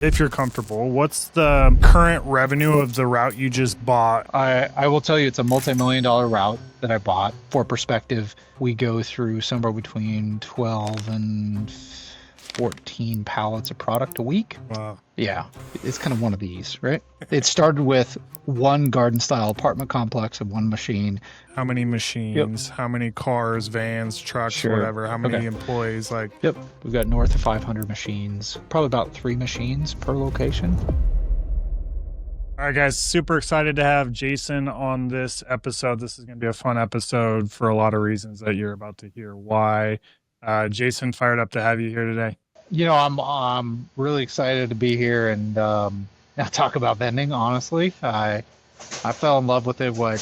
If you're comfortable, what's the current revenue of the route you just bought? I will tell you it's a multi-million dollar route that I bought. For perspective, we go through somewhere between 12 and 14 pallets of product a week. Wow. Yeah, it's kind of one of these, right? It started with one garden style apartment complex and one machine. How many Yep, machines? How many cars, vans, trucks, sure. whatever? How Okay. many employees? Like, Yep, we've got north of 500 machines, probably about 3 machines per location. all right, guys, super excited to have Jason on this episode. This is going to be a fun episode for a lot of reasons that you're about to hear why. Jason, fired up to have you here today. I'm really excited to be here and talk about vending. Honestly, I fell in love with it what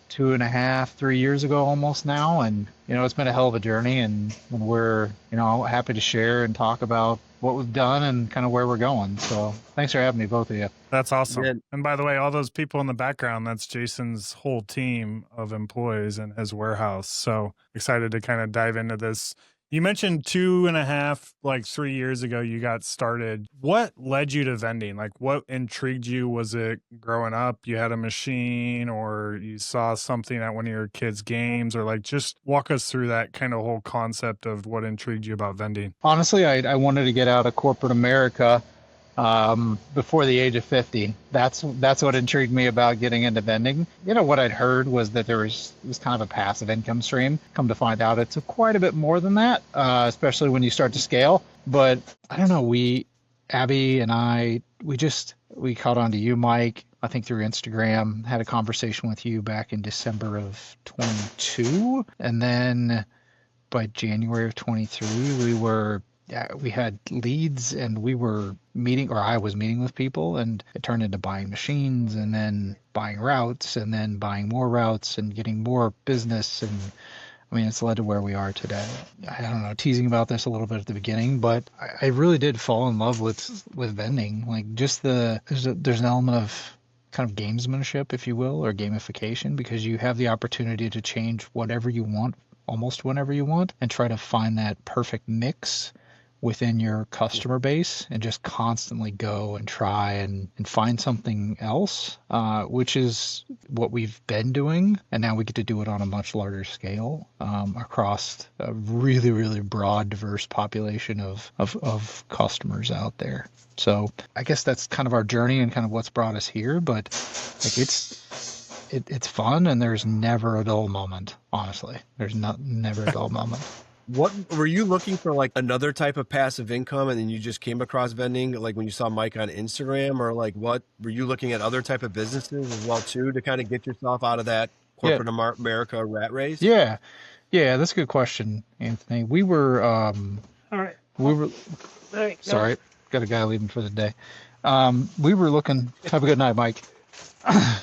2.5, 3 years ago almost now, and it's been a hell of a journey, and we're happy to share and talk about what we've done and kind of where we're going. So thanks for having me, both of you. That's awesome. Yeah. And by the way, all those people in the background, that's Jason's whole team of employees in his warehouse. So excited to kind of dive into this. You mentioned 2.5, like 3 years ago, you got started. What led you to vending? Like, what intrigued you? Was it growing up, you had a machine, or you saw something at one of your kids' games, or like just walk us through that kind of whole concept of what intrigued you about vending? Honestly, I wanted to get out of corporate America before the age of 50. That's what intrigued me about getting into vending. What I'd heard was that there was kind of a passive income stream. Come to find out, it's quite a bit more than that, especially when you start to scale. But I don't know. Abby and I, we caught on to you, Mike. I think through Instagram, had a conversation with you back in December of 22, and then by January of 23, we had leads and we were meeting, or I was meeting with people, and it turned into buying machines and then buying routes and then buying more routes and getting more business. And I mean, it's led to where we are today. I don't know, teasing about this a little bit at the beginning, but I really did fall in love with vending. Like just there's an element of kind of gamesmanship, if you will, or gamification, because you have the opportunity to change whatever you want almost whenever you want and try to find that perfect mix within your customer base and just constantly go and try and find something else, which is what we've been doing. And now we get to do it on a much larger scale across a really, really broad, diverse population of customers out there. So I guess that's kind of our journey and kind of what's brought us here. But like it's fun and there's never a dull moment, honestly. There's never a dull moment. What were you looking for, like another type of passive income, and then you just came across vending, like when you saw Mike on Instagram, or like what were you looking at other type of businesses as well too to kind of get yourself out of that Yeah, corporate America rat race? yeah, yeah. That's a good question, Anthony. All right. We were, All right. sorry, got a guy leaving for the day. We were looking, have a good night, Mike.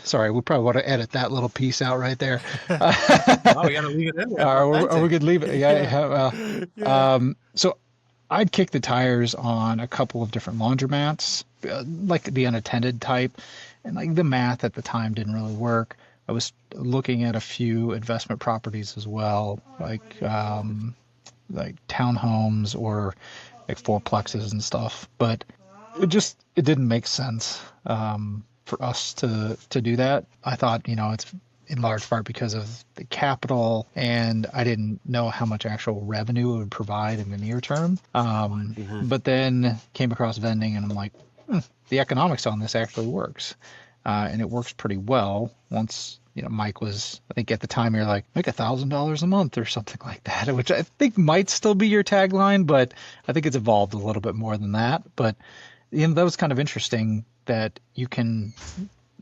Sorry, we probably want to edit that little piece out right there. Oh, we got to leave it in there. Or we could leave it. Yeah, Yeah. so I'd kick the tires on a couple of different laundromats, like the unattended type, and like the math at the time didn't really work. I was looking at a few investment properties as well, like townhomes or like fourplexes and stuff, but it didn't make sense for us to do that. I thought, it's in large part because of the capital, and I didn't know how much actual revenue it would provide in the near term. Hmm. But then came across vending, and I'm like, the economics on this actually works, and it works pretty well. Once Mike was, I think at the time you're like, make $1,000 a month or something like that, which I think might still be your tagline, but I think it's evolved a little bit more than that. But that was kind of interesting that you can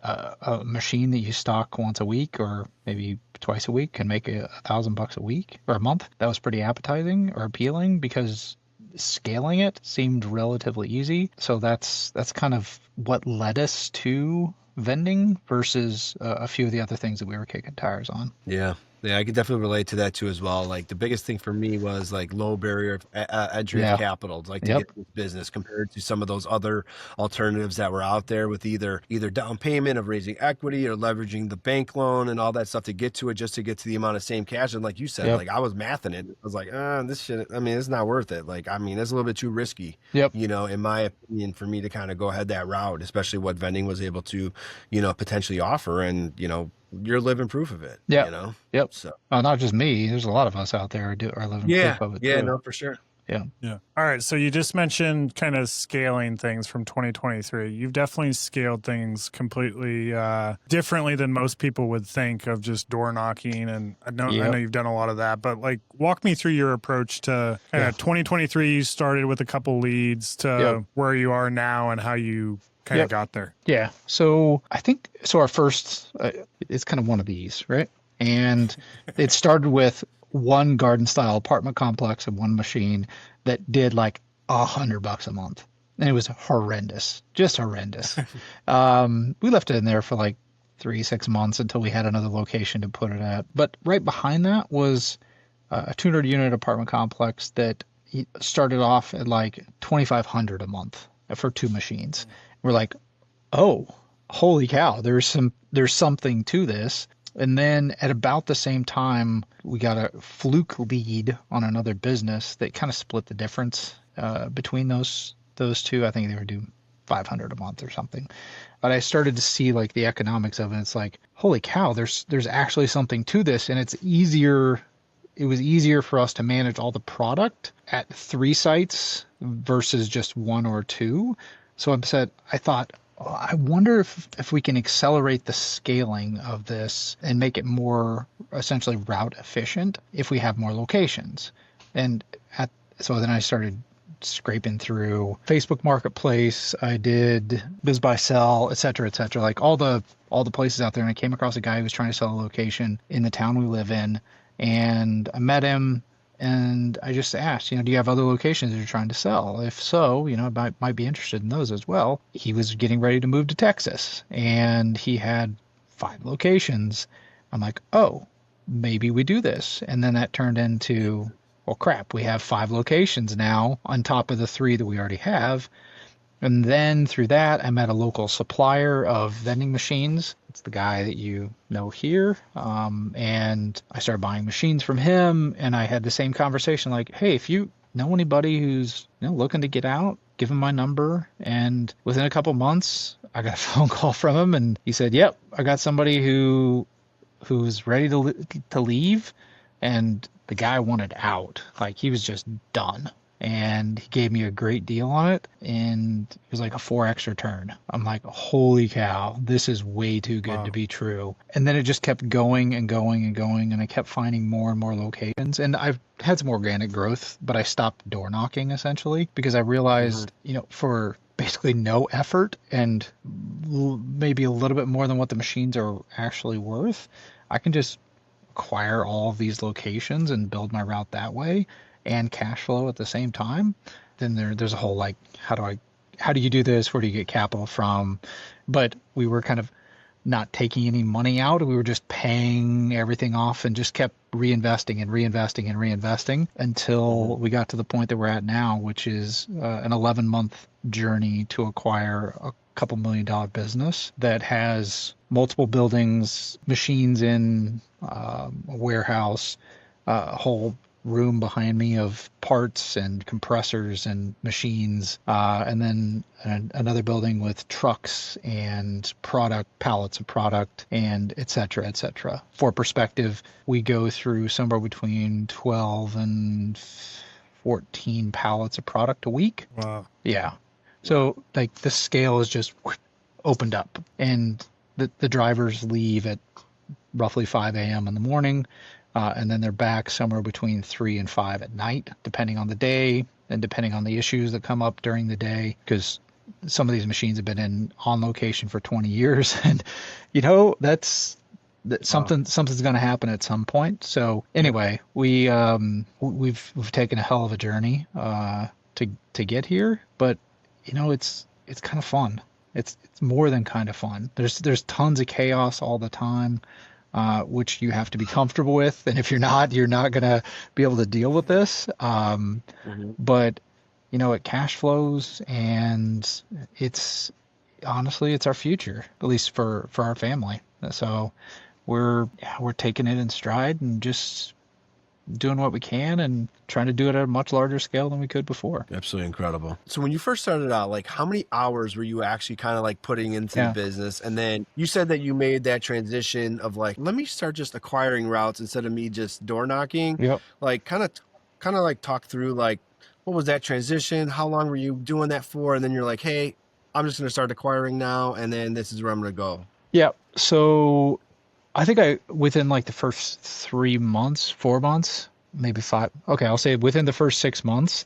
a machine that you stock once a week or maybe twice a week can make $1,000 a week or a month. That was pretty appetizing or appealing because scaling it seemed relatively easy. So that's kind of what led us to vending versus a few of the other things that we were kicking tires on. Yeah. Yeah, I could definitely relate to that too as well. Like the biggest thing for me was like low barrier of entry of Yeah. capital, like to Yep. get this business compared to some of those other alternatives that were out there with either down payment of raising equity or leveraging the bank loan and all that stuff to get to it, just to get to the amount of same cash. And like you said, Yep. like I was mathing it. I was like, this shit, I mean, it's not worth it. Like, I mean, it's a little bit too risky, Yep. in my opinion, for me to kind of go ahead that route, especially what vending was able to, potentially offer. And, you're living proof of it, Yep. Yep. so. Oh, not just me. There's a lot of us out there are living proof Yeah, of it yeah, too. no, for sure. Yeah. Yeah. All right. So you just mentioned kind of scaling things from 2023. You've definitely scaled things completely differently than most people would think of just door knocking. And I know Yep. you've done a lot of that, but like walk me through your approach to kind of 2023. You started with a couple leads to where you are now and how you kind of got there. Yeah. So I think so. Our first, it's kind of one of these, right? And it started with one garden style apartment complex and one machine that did like $100 a month. And it was horrendous, just horrendous. We left it in there for like 6 months until we had another location to put it at. But right behind that was a 200 unit apartment complex that started off at like 2,500 a month for two machines. We're like, oh, holy cow, there's something to this. And then at about the same time, we got a fluke lead on another business that kind of split the difference between those two. I think they were doing 500 a month or something. But I started to see like the economics of it. It's like, holy cow, there's actually something to this, and it's easier. It was easier for us to manage all the product at 3 sites versus just 1 or 2. So I thought, oh, I wonder if we can accelerate the scaling of this and make it more essentially route efficient if we have more locations. And so then I started scraping through Facebook Marketplace. I did Biz Buy Sell, et cetera, like all the places out there. And I came across a guy who was trying to sell a location in the town we live in. And I met him and I just asked, do you have other locations that you're trying to sell? If so, I might be interested in those as well. He was getting ready to move to Texas and he had 5 locations. I'm like, oh, maybe we do this. And then that turned into, well, crap, we have 5 locations now on top of the 3 that we already have. And then through that, I met a local supplier of vending machines. It's the guy that you know here. And I started buying machines from him. And I had the same conversation like, hey, if you know anybody who's looking to get out, give him my number. And within a couple months, I got a phone call from him. And he said, yep, I got somebody who's ready to leave. And the guy wanted out. Like he was just done. And he gave me a great deal on it, and it was like a 4x return. I'm like, holy cow, this is way too good to be true. And then it just kept going and going and going, and I kept finding more and more locations. And I've had some organic growth, but I stopped door knocking essentially because I realized, for basically no effort and maybe a little bit more than what the machines are actually worth, I can just acquire all of these locations and build my route that way and cash flow at the same time. Then there's a whole like, how do you do this? Where do you get capital from? But we were kind of not taking any money out. We were just paying everything off and just kept reinvesting and reinvesting and reinvesting until we got to the point that we're at now, which is an 11-month journey to acquire a couple $1 million business that has multiple buildings, machines in a warehouse, a whole room behind me of parts and compressors and machines, and then another building with trucks and pallets of product, and et cetera, et cetera. For perspective, we go through somewhere between 12 and 14 pallets of product a week. Wow. Yeah. So like the scale is just opened up, and the drivers leave at roughly 5 a.m. in the morning. And then they're back somewhere between 3 and 5 at night, depending on the day and depending on the issues that come up during the day. Because some of these machines have been on location for 20 years, and that's something's going to happen at some point. So anyway, we've taken a hell of a journey to get here, but it's kind of fun. It's more than kind of fun. There's tons of chaos all the time. which you have to be comfortable with. And if you're not, you're not going to be able to deal with this. Mhm. But it cash flows, and it's honestly, it's our future, at least for our family. So we're taking it in stride and just doing what we can and trying to do it at a much larger scale than we could before. Absolutely incredible. So when you first started out, like how many hours were you actually kind of like putting into the Yeah. business? And then you said that you made that transition of like, let me start just acquiring routes instead of me just door knocking. Yep. Like kind of like talk through like what was that transition? How long were you doing that for? And then you're like, hey, I'm just gonna start acquiring now, and then this is where I'm gonna go. Yeah. So I think within like the first 3 months, 4 months, maybe five. Okay, I'll say within the first 6 months,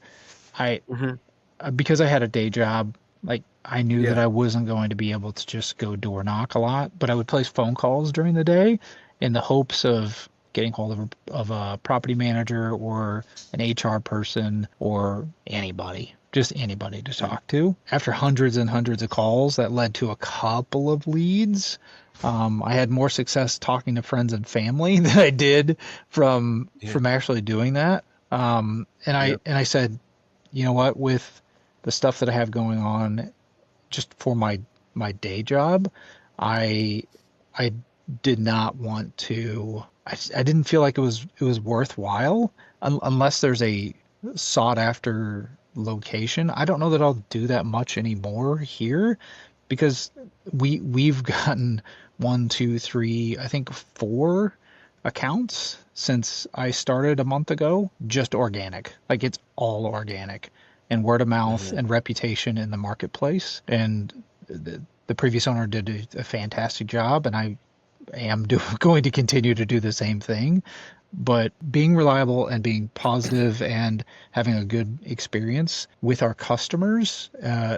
I Hmm. because I had a day job, like I knew that Yeah. I wasn't going to be able to just go door knock a lot, but I would place phone calls during the day in the hopes of getting hold of a property manager or an HR person or anybody, just anybody to Mhm. talk to. After hundreds and hundreds of calls, that led to a couple of leads. I had more success talking to friends and family than I did from Yeah. actually doing that. And I Yep. and I said, you know what, with the stuff that I have going on just for my day job, I I did not want to. I didn't feel like it was worthwhile unless there's a sought after location. I don't know that I'll do that much anymore here because we've gotten one, two, three, I think four accounts since I started a month ago, just organic. Like it's all organic and word of mouth Hmm. and reputation in the marketplace. And the previous owner did a fantastic job, and I am going to continue to do the same thing. But being reliable and being positive and having a good experience with our customers,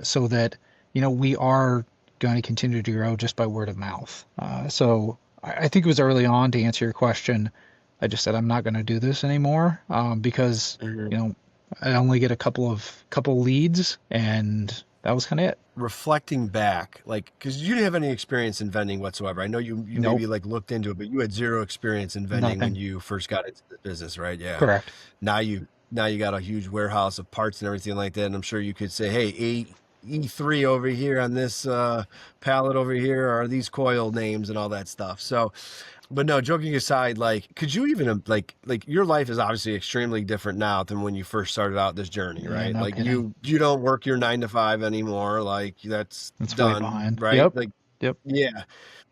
so that we are going to continue to grow just by word of mouth. So I think it was early on to answer your question. I just said I'm not going to do this anymore because Hmm. you know I only get a couple leads, and that was kind of it. Reflecting back, like, because you didn't have any experience in vending whatsoever. I know you Nope, maybe like looked into it, but you had zero experience in vending when nothing. you first got into the business, right? Yeah. Correct. Now you got a huge warehouse of parts and everything like that, and I'm sure you could say, hey, E3 over here on this pallet over here are these coil names and all that stuff. So, but no, joking aside, like, could you even like your life is obviously extremely different now than when you first started out this journey, Yeah, right? no Like kidding. you don't work your 9 to 5 anymore. Like that's It's way done, behind. right? Yep. Like, Yep. yeah.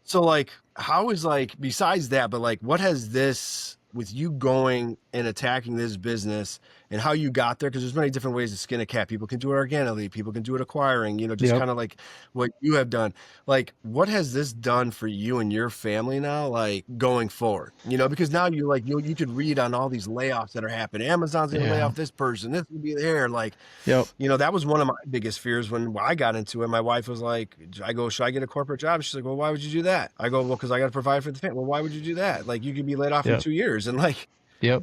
So like how is like besides that, but like what has this with you going and attacking this business and how you got there? Because there's many different ways to skin a cat. People can do it organically, people can do it acquiring, just Yep. kind of like what you have done. Like what has this done for you and your family now, like going forward? Because now you could read on all these layoffs that are happening. Amazon's gonna lay Yeah. off this person, this will be there. Like Yep. that was one of my biggest fears when I got into it. My wife was like, I go, should I get a corporate job? She's like, well, why would you do that? I go, well, because I got to provide for the family. Well, why would you do that? Like, you could be laid off in Yep. 2 years. And like, Yep.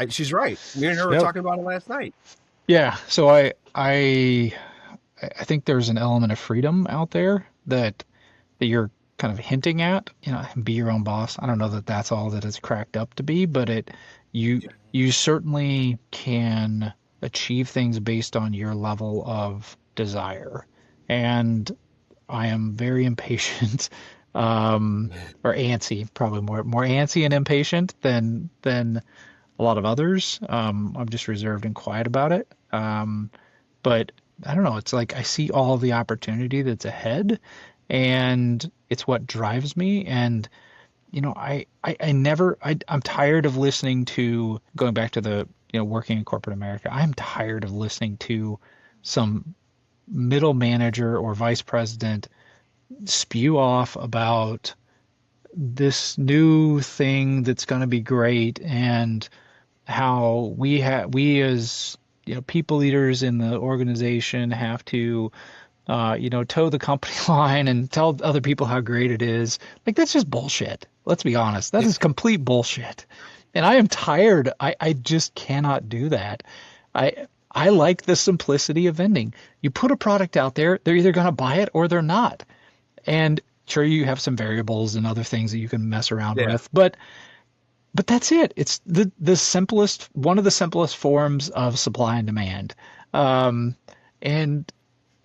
she's right. Me and her were Yep. talking about it last night. Yeah. So I think there's an element of freedom out there that you're kind of hinting at. Be your own boss. I don't know that that's all that it's cracked up to be, but you Yeah. you certainly can achieve things based on your level of desire. And I am very impatient, or antsy, probably more antsy and impatient than a lot of others. I'm just reserved and quiet about it. But I don't know. It's like I see all the opportunity that's ahead, and it's what drives me. And I never. I'm tired of listening to going back to the working in corporate America. I'm tired of listening to some middle manager or vice president spew off about this new thing that's going to be great and how we as people leaders in the organization have to toe the company line and tell other people how great it is. Like that's just bullshit. Let's be honest. That Yeah. is complete bullshit. And I am tired. I just cannot do that. I like the simplicity of vending. You put a product out there, they're either going to buy it or they're not. And Sure, you have some variables and other things that you can mess around Yeah. with, but that's it. It's the simplest, one of the simplest forms of supply and demand. Um, and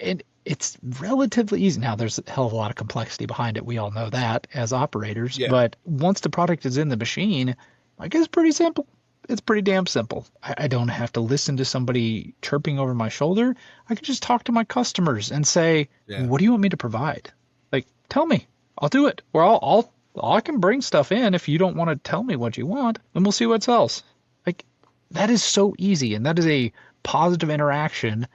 and it's relatively easy. Now, there's a hell of a lot of complexity behind it. We all know that as operators. Yeah. But once the product is in the machine, I guess it's pretty simple. It's pretty damn simple. I don't have to listen to somebody chirping over my shoulder. I can just talk to my customers and say, Yeah. "What do you want me to provide? Like, tell me. I'll do it. Or I can bring stuff in if you don't want to tell me what you want, and we'll see what sells." Like, that is so easy, and that is a positive interaction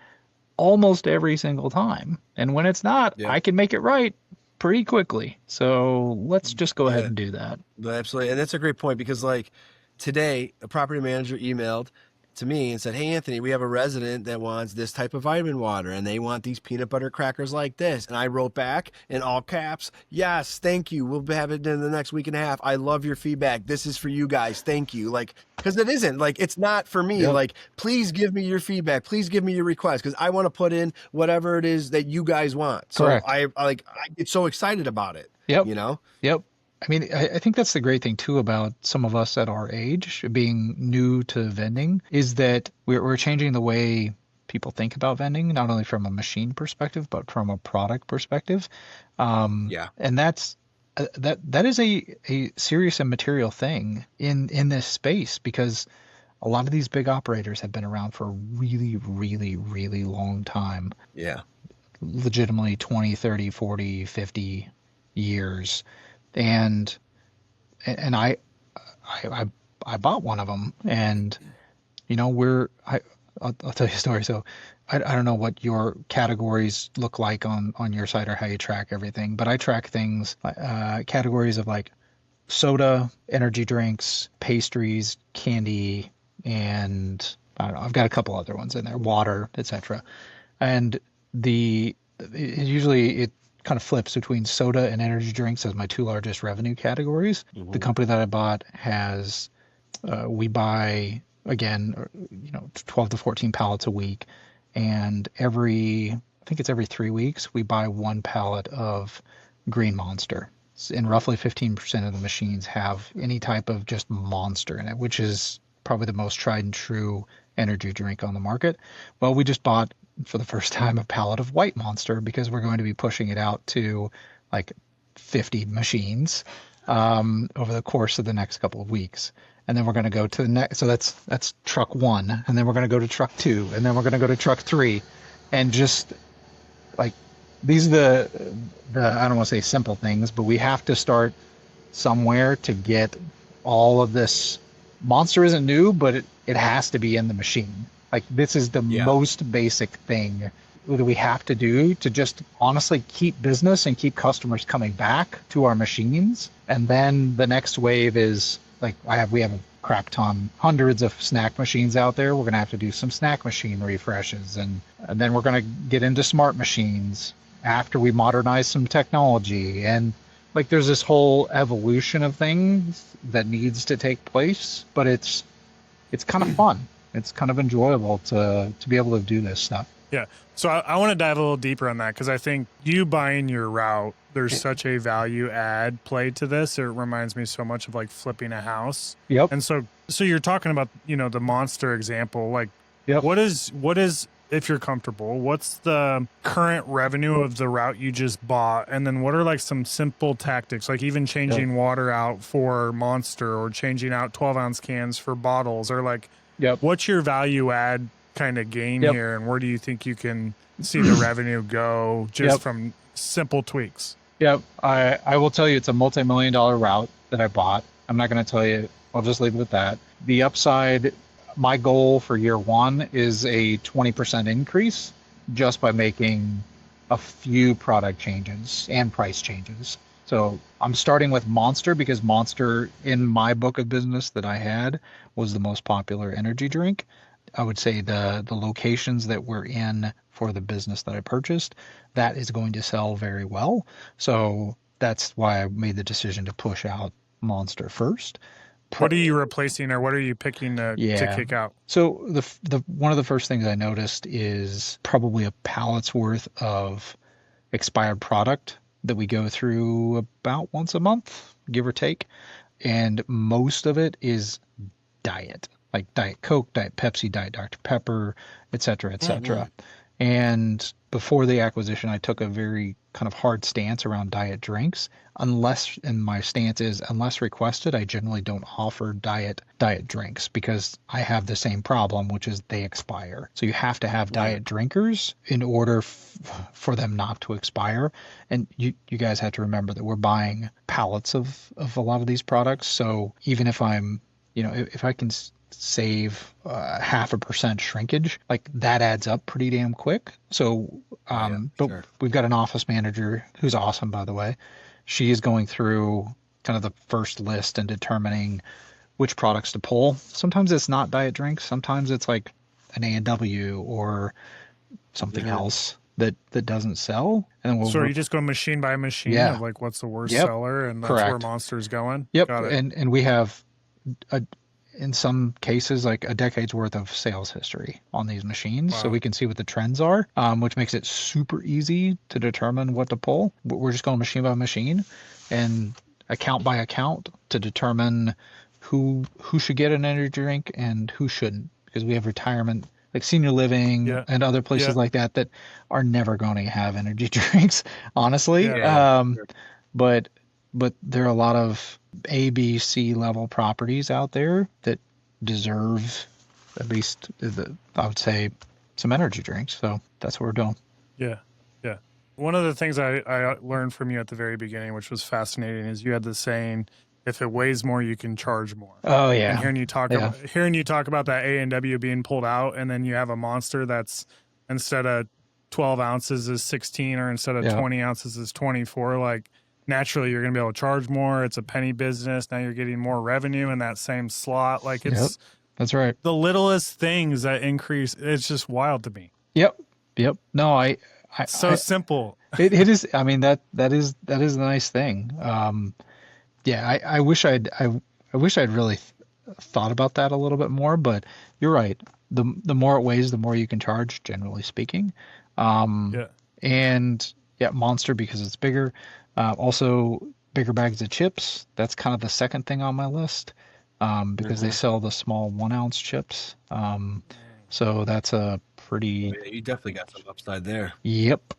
almost every single time. And when it's not, Yeah. I can make it right pretty quickly. So let's just go ahead Yeah. and do that. Absolutely. And that's a great point because like today, a property manager emailed to me and said, "Hey, Anthony, we have a resident that wants this type of vitamin water and they want these peanut butter crackers like this." And I wrote back in all caps, "Yes, thank you. We'll have it in the next week and a half. I love your feedback. This is for you guys. Thank you." Like, because it isn't like, it's not for me. Yep. Like, please give me your feedback. Please give me your request because I want to put in whatever it is that you guys want. So Correct. I get so excited about it, Yep. you know? Yep. I mean, I think that's the great thing too about some of us at our age being new to vending is that we're changing the way people think about vending, not only from a machine perspective, but from a product perspective. Yeah. And that is a serious and material thing in this space because a lot of these big operators have been around for a really, really, really long time, Yeah. legitimately 20, 30, 40, 50 years. And I bought one of them, and you know I'll tell you a story. So I don't know what your categories look like on your site or how you track everything, but I track things categories of like soda, energy drinks, pastries, candy, and I don't know. I've got a couple other ones in there, water, etc. And usually it kind of flips between soda and energy drinks as my two largest revenue categories. The company that I bought has we buy again, 12 to 14 pallets a week, and I think it's every 3 weeks we buy one pallet of Green Monster. And roughly 15% of the machines have any type of just Monster in it, which is probably the most tried and true energy drink on the market. Well, we just bought for the first time a pallet of White Monster because we're going to be pushing it out to like 50 machines over the course of the next couple of weeks. And then we're going to go to the next. So that's truck one. And then we're going to go to truck two. And then we're going to go to truck three. And just like these are I don't want to say simple things, but we have to start somewhere to get all of this. Monster isn't new, but it has to be in the machine. Like this is the most basic thing that we have to do to just honestly keep business and keep customers coming back to our machines. And then the next wave is like we have a crap ton, hundreds of snack machines out there. We're gonna have to do some snack machine refreshes, and then we're gonna get into smart machines after we modernize some technology. And like there's this whole evolution of things that needs to take place, but it's kind of fun. It's kind of enjoyable to be able to do this stuff. Yeah. So I want to dive a little deeper on that because I think you buying your route, there's such a value add play to this. It reminds me so much of like flipping a house. Yep. And so you're talking about, the Monster example. Like, Yep. what is, if you're comfortable, what's the current revenue of the route you just bought? And then what are like some simple tactics, like even changing water out for Monster or changing out 12-ounce cans for bottles, or like, what's your value add kind of game here, and where do you think you can see the revenue go just from simple tweaks? I will tell you it's a multi-million-dollar route that I bought. I'm not going to tell you, I'll just leave it at that. The upside, my goal for year one is a 20% increase just by making a few product changes and price changes. So I'm starting with Monster because Monster in my book of business that I had was the most popular energy drink. I would say the locations that we're in for the business that I purchased, that is going to sell very well. So that's why I made the decision to push out Monster first. What are you replacing, or what are you picking to kick out? So the one of the first things I noticed is probably a pallet's worth of expired product that we go through about once a month, give or take. And most of it is diet, like Diet Coke, Diet Pepsi, Diet Dr. Pepper, et cetera, et cetera. And before the acquisition, I took a very kind of hard stance around diet drinks. And my stance is, unless requested, I generally don't offer diet drinks because I have the same problem, which is they expire. So you have to have diet drinkers in order for them not to expire. And you guys have to remember that we're buying pallets of a lot of these products. So even if I'm, if I can save 0.5% shrinkage, like that adds up pretty damn quick. So, but we've got an office manager who's awesome, by the way. She is going through kind of the first list and determining which products to pull. Sometimes it's not diet drinks. Sometimes it's like an A&W or something else that doesn't sell. And then So are you just going machine by machine of like what's the worst seller, and that's where Monster's going? Yep. And we have in some cases like a decade's worth of sales history on these machines. So we can see what the trends are, which makes it super easy to determine what to pull. We're just going machine by machine and account by account to determine who should get an energy drink and who shouldn't, because we have retirement, like senior living and other places like that are never going to have energy drinks, honestly. But there are a lot of A, B, C level properties out there that deserve at least, I would say, some energy drinks. So that's what we're doing. Yeah. Yeah. One of the things I learned from you at the very beginning, which was fascinating, is you had the saying, if it weighs more, you can charge more. Oh yeah. And hearing you talk about that A&W being pulled out, and then you have a Monster that's instead of 12 ounces is 16, or instead of 20 ounces is 24, like naturally you're going to be able to charge more. It's a penny business. Now you're getting more revenue in that same slot. Like it's that's right. The littlest things that increase. It's just wild to me. Yep. No, simple. It is. I mean, that is a nice thing. I wish I'd really thought about that a little bit more, but you're right. The more it weighs, the more you can charge, generally speaking. And Monster, because it's bigger. Also bigger bags of chips. That's kind of the second thing on my list, because they sell the small 1 ounce chips. So that's a pretty. You definitely got some upside there. Yep.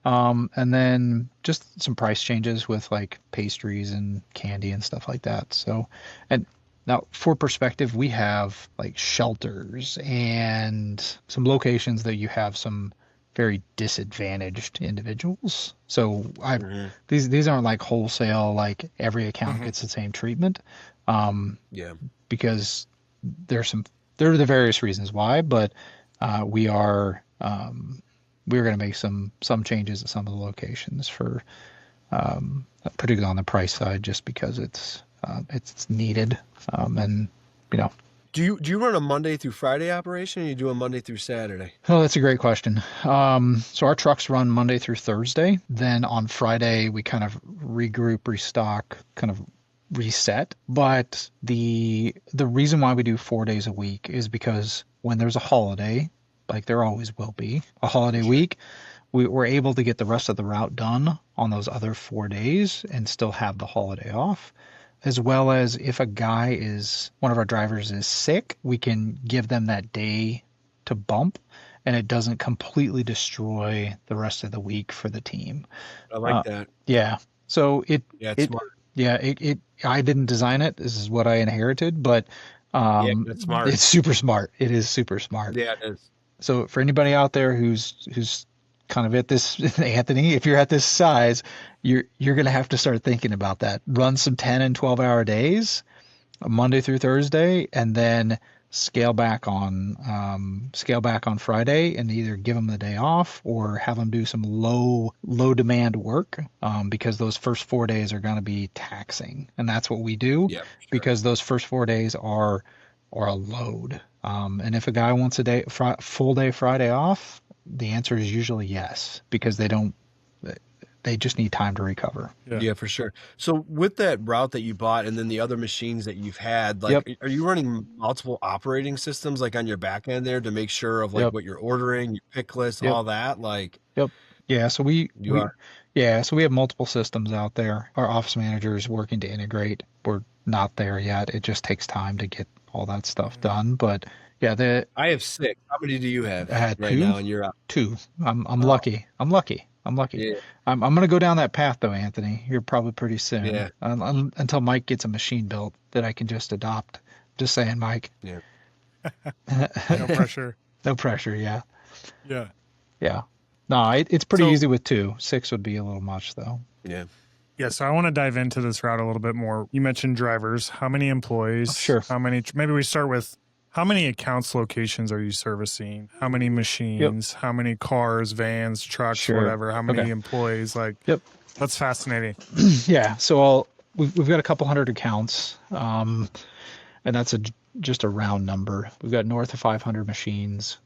And then just some price changes with like pastries and candy and stuff like that. So, and now for perspective, we have like shelters and some locations that you have some very disadvantaged individuals. So these aren't like wholesale, like every account gets the same treatment. Because there are the various reasons why, but we're going to make some changes at some of the locations for, particularly on the price side, just because it's needed. And do you run a Monday through Friday operation, or you do a Monday through Saturday? Oh, that's a great question. So our trucks run Monday through Thursday. Then on Friday we kind of regroup, restock, kind of reset. But the reason why we do 4 days a week is because when there's a holiday, like there always will be a holiday week, we're able to get the rest of the route done on those other 4 days and still have the holiday off. As well as if one of our drivers is sick, we can give them that day to bump, and it doesn't completely destroy the rest of the week for the team. I like that. Yeah. So it's smart. Yeah, I didn't design it. This is what I inherited, but it's smart. It's super smart. It is super smart. Yeah, it is. So for anybody out there who's kind of at this, Anthony, if you're at this size, you're going to have to start thinking about that. Run some 10 and 12-hour days, Monday through Thursday, and then scale back on Friday, and either give them the day off or have them do some low demand work, because those first 4 days are going to be taxing, and that's what we do. Because those first 4 days are a load. And if a guy wants a full day Friday off, the answer is usually yes, because they just need time to recover. Yeah, for sure. So with that route that you bought and then the other machines that you've had, like, are you running multiple operating systems like on your back end there to make sure of like what you're ordering, your pick list, all that? Like, Yeah, so You are. we have multiple systems out there. Our office manager is working to integrate. We're not there yet. It just takes time to get all that stuff Mhm. done. But yeah, I have six. How many do you have I had right now? And you're out. two. I'm Oh, lucky. I'm lucky. I'm lucky. yeah, I'm gonna go down that path though, Anthony. You're probably pretty soon. yeah, Until Mike gets a machine built that I can just adopt. Just saying, Mike. yeah, No pressure. No pressure. Yeah. Yeah. Yeah. No, it's pretty So easy with two. Six would be a little much though. yeah. yeah, so I want to dive into this route a little bit more. You mentioned drivers. How many employees? Sure. How many? Maybe we start with how many accounts locations are you servicing? How many Yep. machines? How many cars, vans, trucks, Sure. whatever? How Okay. many employees? Like Yep. that's fascinating. Yeah. So we've got a couple hundred accounts, and that's just a round number. We've got north of 500 machines.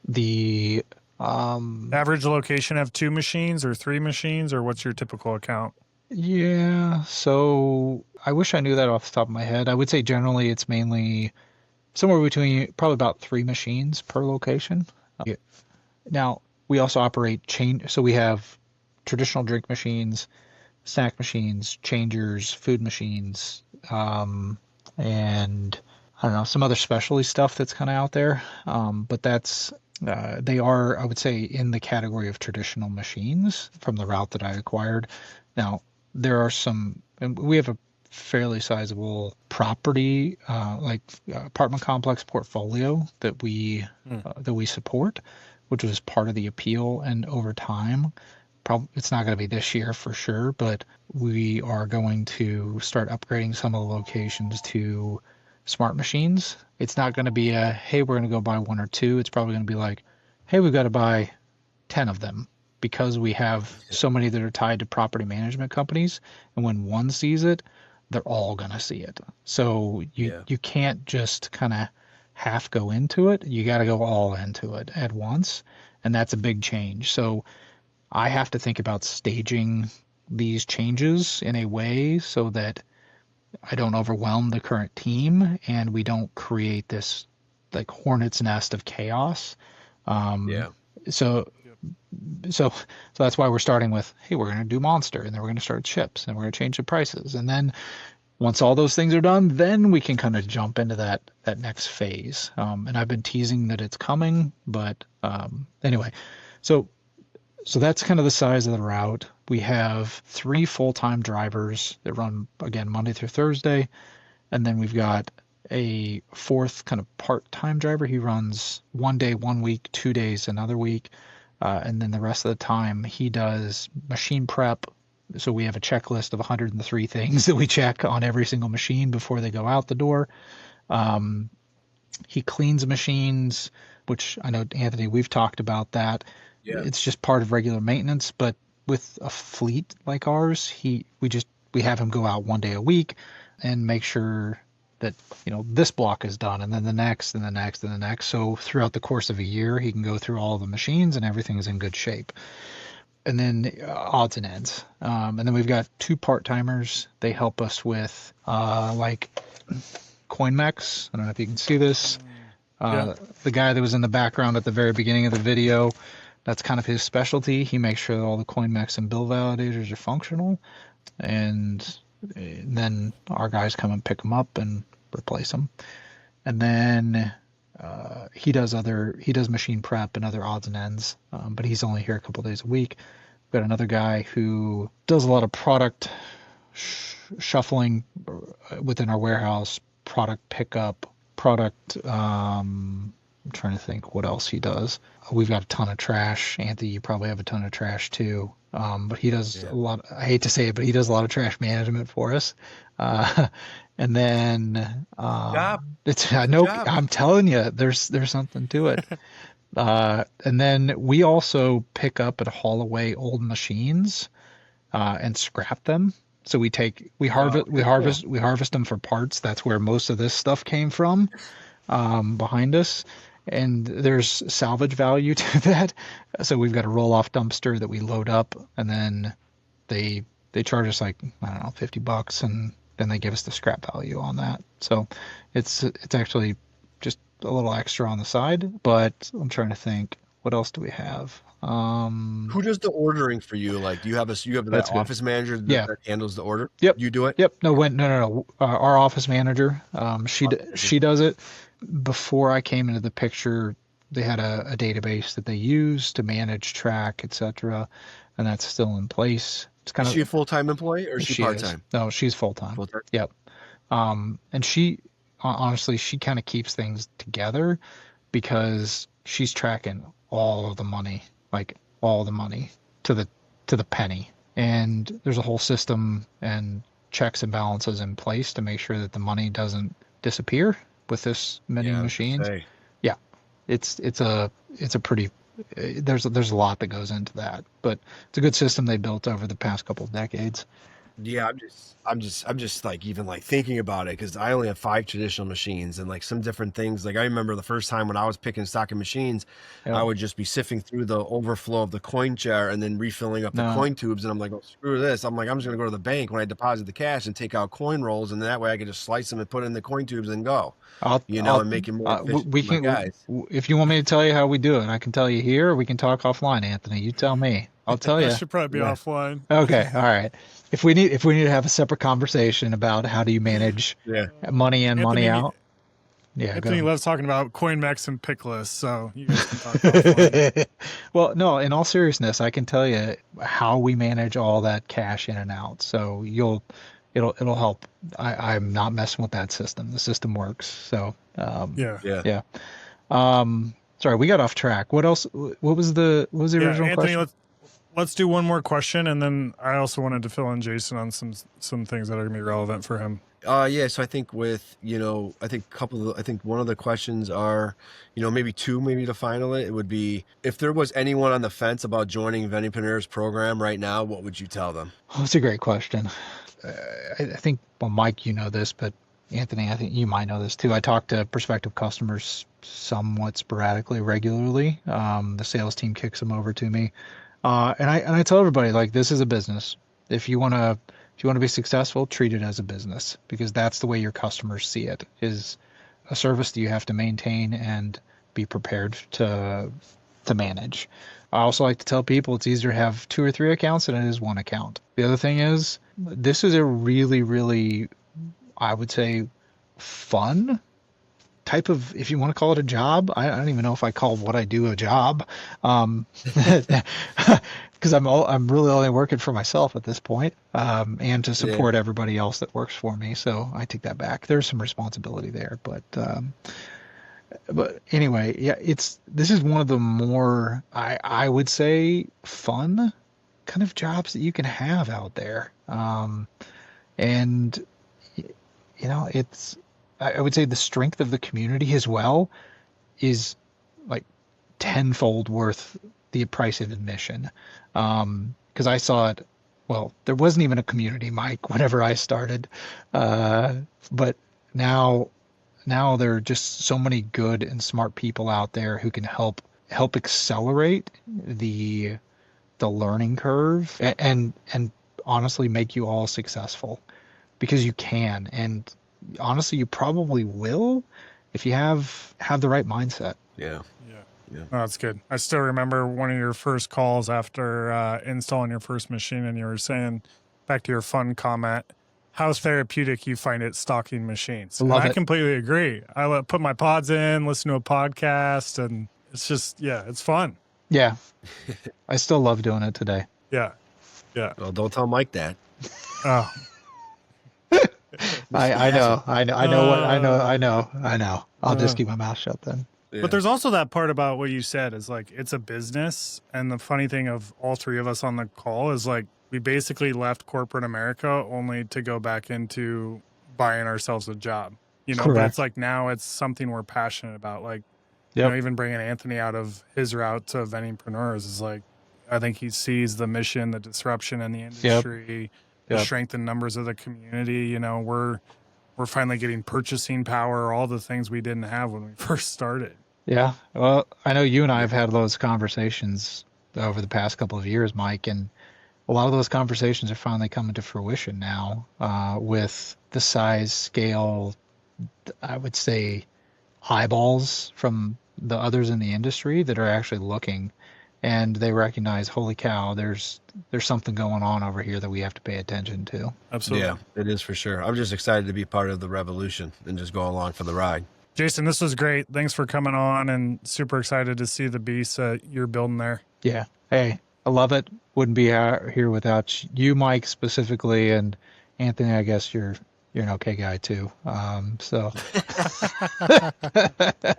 The Average location have two machines or three machines, or what's your typical account? Yeah, so I wish I knew that off the top of my head. I would say generally it's mainly somewhere between probably about three machines per location. Yeah. Now, we also operate so we have traditional drink machines, snack machines, changers, food machines, and I don't know, some other specialty stuff that's kind of out there. But they are, I would say, in the category of traditional machines from the route that I acquired. Now, there are some, and we have a fairly sizable property, apartment complex portfolio that we support, which was part of the appeal. And over time, probably it's not going to be this year for sure, but we are going to start upgrading some of the locations to smart machines. It's not going to be a, hey, we're going to go buy one or two. It's probably going to be like, hey, we've got to buy 10 of them because we have so many that are tied to property management companies. And when one sees it, they're all going to see it. So Yeah. you can't just kind of half go into it. You got to go all into it at once. And that's a big change. So I have to think about staging these changes in a way so that I don't overwhelm the current team and we don't create this like hornet's nest of chaos. Um, Yeah. so Yep. so that's why we're starting with, hey, we're going to do Monster, and then we're going to start chips, and we're going to change the prices, and then once all those things are done, then we can kind of jump into that next phase. And I've been teasing that it's coming, but anyway, so so that's kind of the size of the route. We have three full-time drivers that run again Monday through Thursday, and then we've got a fourth kind of part-time driver. He runs one day, one week, 2 days, another week, and then the rest of the time he does machine prep. So we have a checklist of 103 things that we check on every single machine before they go out the door. He cleans machines, which I know, Anthony, we've talked about that. Yeah. It's just part of regular maintenance, but with a fleet like ours, we have him go out one day a week and make sure that, this block is done and then the next and the next and the next. So throughout the course of a year, he can go through all the machines and everything's in good shape. And then odds and ends. And then we've got two part-timers. They help us with like CoinMex. I don't know if you can see this. Yeah. The guy that was in the background at the very beginning of the video, that's kind of his specialty. He makes sure that all the CoinMex and bill validators are functional, and then our guys come and pick them up and replace them. And then he does machine prep and other odds and ends, but he's only here a couple days a week. We've got another guy who does a lot of product shuffling within our warehouse, product pickup, product. I'm trying to think what else he does. We've got a ton of trash. Anthony, you probably have a ton of trash too. But he does Yeah. a lot. I hate to say it, but he does a lot of trash management for us. Uh, and then Job. I know, Job. I'm telling you, there's something to it. And then we also pick up and haul away old machines and scrap them. So we harvest them for parts. That's where most of this stuff came from, behind us. And there's salvage value to that. So we've got a roll-off dumpster that we load up, and then they charge us like, I don't know, $50, and then they give us the scrap value on that. So it's actually just a little extra on the side. But I'm trying to think What else do we have? Who does the ordering for you? Like, do you have that That's good. office manager Yeah. that handles the order? Yep. You do it? Yep. No. Our office manager, Office manager. she does it. Before I came into the picture, they had a database that they use to manage, track, etc., and that's still in place. It's kind Is she a of full-time employee or is she she is. part-time? No, she's full time. Full-time. Yep. And honestly, she kind of keeps things together because she's tracking all of the money, like all the money to the penny. And there's a whole system and checks and balances in place to make sure that the money doesn't disappear with this many Yeah, I was gonna machines. say. Yeah, it's a pretty there's a lot that goes into that, but it's a good system they built over the past couple of decades. Yeah, I'm just like even like thinking about it because I only have 5 traditional machines and like some different things. Like I remember the first time when I was picking stocking machines, I Yeah. would just be sifting through the overflow of the coin jar and then refilling up the No. coin tubes. And I'm like, oh, screw this. I'm like, I'm just gonna go to the bank when I deposit the cash and take out coin rolls, and that way I can just slice them and put it in the coin tubes and go, I'll, and make it more efficient we for my can, guys. if you want me to tell you how we do it, I can tell you here, or we can talk offline, Anthony. You tell me. I'll tell That you. should probably be Yeah. offline. Okay. All right. If we need to have a separate conversation about how do you manage Yeah. money in, money Anthony out. Yeah, Anthony go. loves talking about CoinMex and pick lists, so you guys can talk offline. Well, no, in all seriousness, I can tell you how we manage all that cash in and out. So it'll help. I'm not messing with that system. The system works. So, Yeah. Yeah. yeah. Sorry, we got off track. What was the Yeah, original Anthony, question? let's do one more question, and then I also wanted to fill in Jason on some things that are gonna be relevant for him. Yeah, so I think I think one of the questions are, maybe two, maybe to final it would be if there was anyone on the fence about joining Vendingpreneur's program right now, what would you tell them? Oh, that's a great question. Uh, I think, well, Mike, you know this, but Anthony, I think you might know this too. I talk to prospective customers somewhat sporadically, regularly. The sales team kicks them over to me, and I tell everybody like this is a business. If you want to be successful, treat it as a business because that's the way your customers see it. Is a service that you have to maintain and be prepared to manage. I also like to tell people it's easier to have 2 or 3 accounts than it is one account. The other thing is, this is a really, really, I would say, fun type of, if you want to call it a job. I don't even know if I call what I do a job, because I'm really only working for myself at this point, and to Yeah. support everybody else that works for me. So I take that back. There's some responsibility there, but anyway, yeah, this is one of the more I would say fun kind of jobs that you can have out there. And it's I would say the strength of the community as well is like tenfold worth the price of admission. Because I saw it, well, there wasn't even a community, Mike, whenever I started. But now there are just so many good and smart people out there who can help accelerate the learning curve and honestly make you all successful because you can, and honestly you probably will if you have the right mindset. Yeah. Yeah. Yeah. Oh, that's good. I still remember one of your first calls after installing your first machine, and you were saying, back to your fun comment, how therapeutic you find it stocking machines. And Love I it. completely agree. Put my pods in, listen to a podcast, and it's just, yeah, it's fun. Yeah, I still love doing it today. Yeah. Yeah. Well, don't tell Mike that. Oh, I know, I know what I know. I'll just uh, keep my mouth shut then. Yeah. But there's also that part about what you said is like it's a business, and the funny thing of all three of us on the call is like we basically left corporate America only to go back into buying ourselves a job. But Correct. it's like now it's something we're passionate about. Like Yep. even bringing Anthony out of his route to vendingpreneurs is like I think he sees the mission, the disruption in the industry, the Yep. strength and numbers of the community. We're finally getting purchasing power, all the things we didn't have when we first started. Yeah. Well, I know you and I have had those conversations over the past couple of years, Mike, and a lot of those conversations are finally coming to fruition now, with the size, scale, I would say eyeballs from the others in the industry that are actually looking, and they recognize, holy cow, there's something going on over here that we have to pay attention to. Absolutely. Yeah, it is for sure. I'm just excited to be part of the revolution and just go along for the ride. Jason, this was great. Thanks for coming on, and super excited to see the beast you're building there. Yeah. Hey, I love it. Wouldn't be out here without you, Mike, specifically, and Anthony. I guess you're an okay guy too. So Are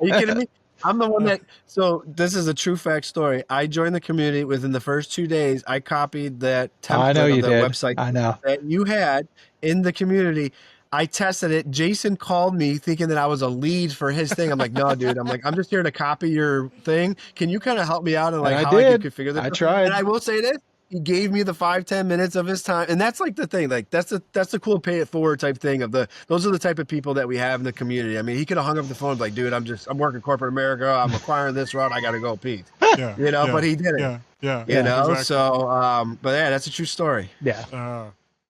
you kidding me? I'm the one that, so this is a true fact story. I joined the community within the first 2 days. I copied that I know template you of the did. website I know. that you had in the community. I tested it. Jason called me thinking that I was a lead for his thing. I'm like, no, dude. I'm like, I'm just here to copy your thing. Can you kind of help me out and like And I how I did. could configure this? I tried. And I will say this. He gave me the 5-10 minutes of his time, and that's like the thing. Like that's the cool pay it forward type thing of those are the type of people that we have in the community. I mean, he could have hung up the phone like, dude, I'm working corporate America. I'm acquiring this route. I got to go, Pete. Yeah, But he did it. Yeah, You know, exactly. so but yeah, that's a true story. Yeah.